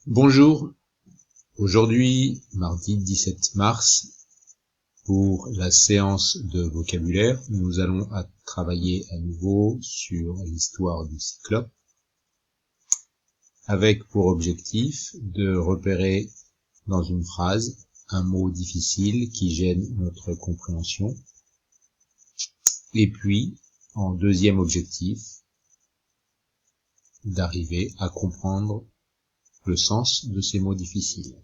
Bonjour, aujourd'hui, mardi 17 mars, pour la séance de vocabulaire, nous allons travailler à nouveau sur l'histoire du Cyclope, avec pour objectif de repérer dans une phrase un mot difficile qui gêne notre compréhension, et puis, en deuxième objectif, d'arriver à comprendre le sens de ces mots difficiles.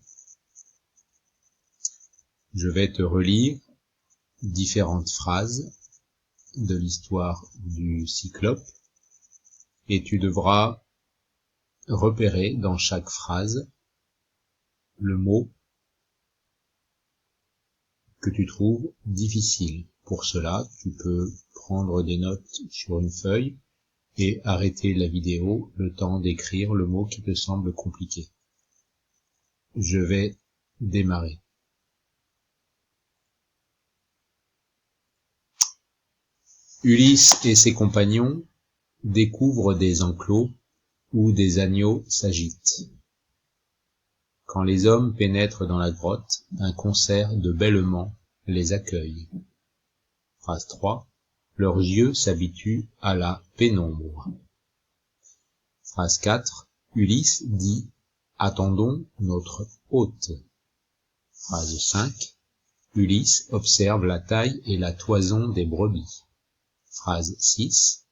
Je vais te relire différentes phrases de l'histoire du Cyclope et tu devras repérer dans chaque phrase le mot que tu trouves difficile. Pour cela, tu peux prendre des notes sur une feuille et arrêter la vidéo le temps d'écrire le mot qui te semble compliqué. Je vais démarrer. Ulysse et ses compagnons découvrent des enclos où des agneaux s'agitent. Quand les hommes pénètrent dans la grotte, un concert de bêlements les accueille. Phrase 3. Leurs yeux s'habituent à la pénombre. Phrase 4. Ulysse dit « Attendons notre hôte ». Phrase 5. Ulysse observe la taille et la toison des brebis. Phrase 6.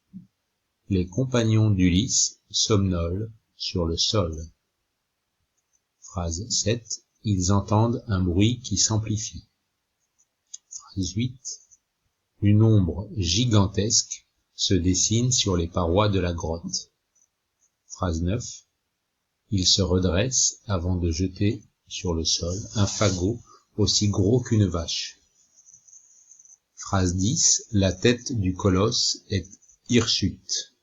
Les compagnons d'Ulysse somnolent sur le sol. Phrase 7. Ils entendent un bruit qui s'amplifie. Phrase 8. Une ombre gigantesque se dessine sur les parois de la grotte. Phrase 9. Ils se redressent avant de jeter sur le sol un fagot aussi gros qu'une vache. Phrase 10. La tête du colosse est hirsute.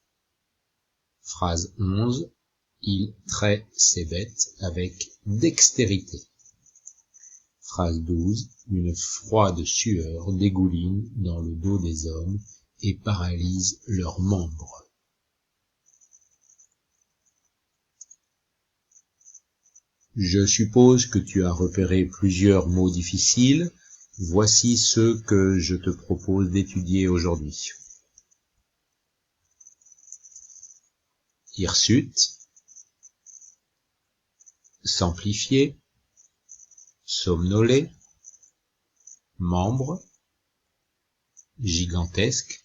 Phrase 11. Il traite ses bêtes avec dextérité. Phrase 12. Une froide sueur dégouline dans le dos des hommes et paralyse leurs membres. Je suppose que tu as repéré plusieurs mots difficiles. Voici ceux que je te propose d'étudier aujourd'hui. Hirsute, s'amplifier, somnoler, membre, gigantesque,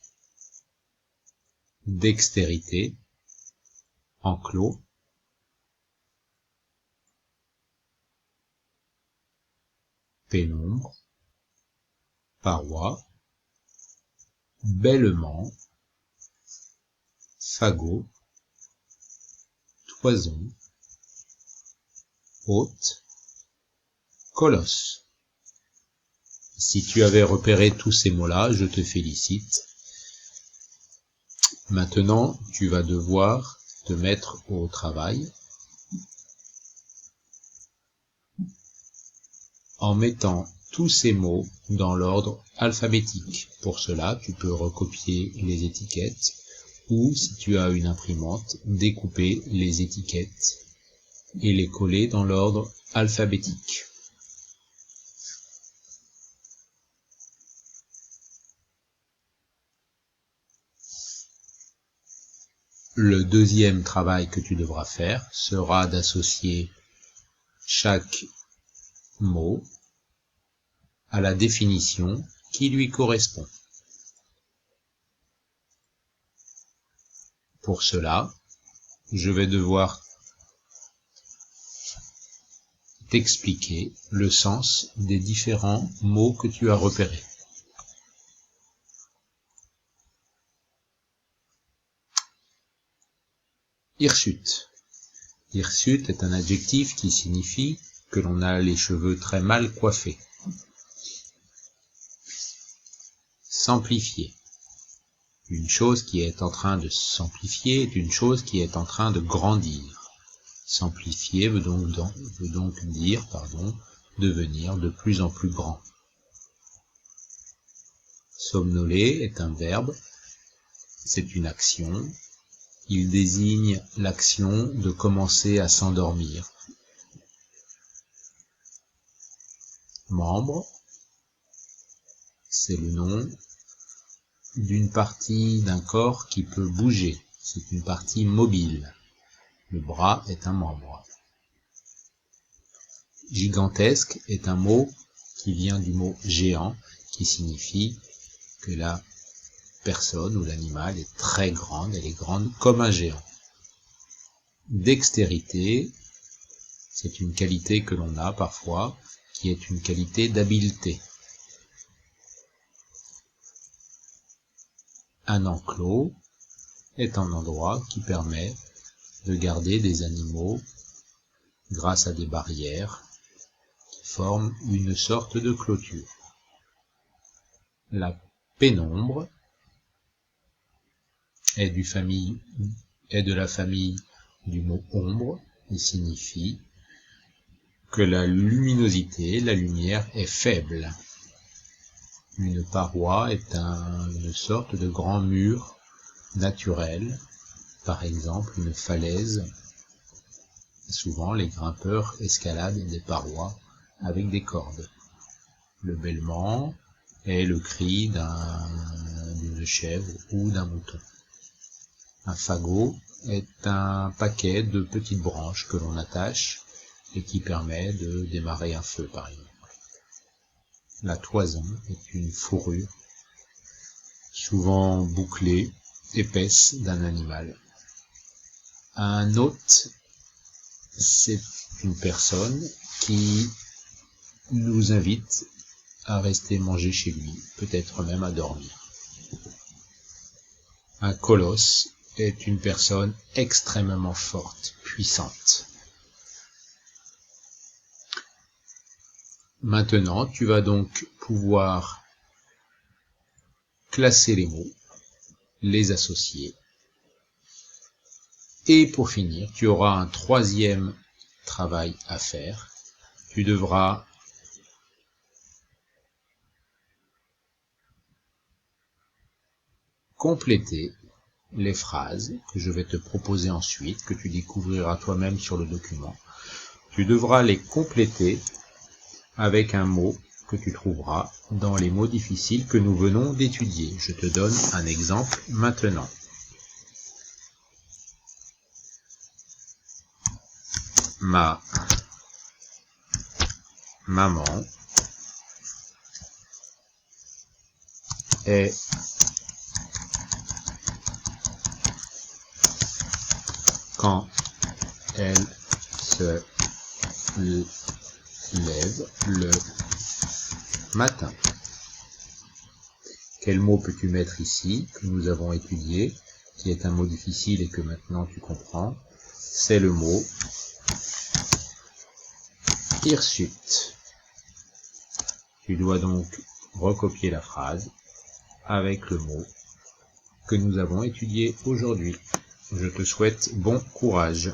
dextérité, enclos, pénombre, paroi, bêlement, fagot, toison, hôte, colosse. Si tu avais repéré tous ces mots-là, je te félicite. Maintenant, tu vas devoir te mettre au travail en mettant tous ces mots dans l'ordre alphabétique. Pour cela, tu peux recopier les étiquettes ou, si tu as une imprimante, découper les étiquettes et les coller dans l'ordre alphabétique. Le deuxième travail que tu devras faire sera d'associer chaque mot à la définition qui lui correspond. Pour cela, je vais devoir t'expliquer le sens des différents mots que tu as repérés. Hirsute. Hirsute est un adjectif qui signifie que l'on a les cheveux très mal coiffés. S'amplifier. Une chose qui est en train de s'amplifier est une chose qui est en train de grandir. S'amplifier veut donc dire devenir de plus en plus grand. Somnoler est un verbe, c'est une action. Il désigne l'action de commencer à s'endormir. Membre, c'est le nom d'une partie d'un corps qui peut bouger. C'est une partie mobile. Le bras est un membre. Gigantesque est un mot qui vient du mot géant, qui signifie que la personne ou l'animal est très grande, elle est grande comme un géant. Dextérité, c'est une qualité que l'on a parfois, qui est une qualité d'habileté. Un enclos est un endroit qui permet de garder des animaux grâce à des barrières qui forment une sorte de clôture. La pénombre est de la famille du mot ombre et signifie que la luminosité, la lumière est faible. Une paroi est une sorte de grand mur naturel, par exemple une falaise. Souvent les grimpeurs escaladent des parois avec des cordes. Le bêlement est le cri d'une chèvre ou d'un mouton. Un fagot est un paquet de petites branches que l'on attache et qui permet de démarrer un feu, par exemple. La toison est une fourrure, souvent bouclée, épaisse d'un animal. Un hôte, c'est une personne qui nous invite à rester manger chez lui, peut-être même à dormir. Un colosse est une personne extrêmement forte, puissante. Maintenant, tu vas donc pouvoir classer les mots, les associer. Et pour finir, tu auras un troisième travail à faire. Tu devras compléter les phrases que je vais te proposer ensuite, que tu découvriras toi-même sur le document. Tu devras les compléter avec un mot que tu trouveras dans les mots difficiles que nous venons d'étudier. Je te donne un exemple maintenant. Ma maman est quand elle se lève le matin. Quel mot peux-tu mettre ici, que nous avons étudié, qui est un mot difficile et que maintenant tu comprends? C'est le mot hirsute. Tu dois donc recopier la phrase avec le mot que nous avons étudié aujourd'hui. Je te souhaite bon courage.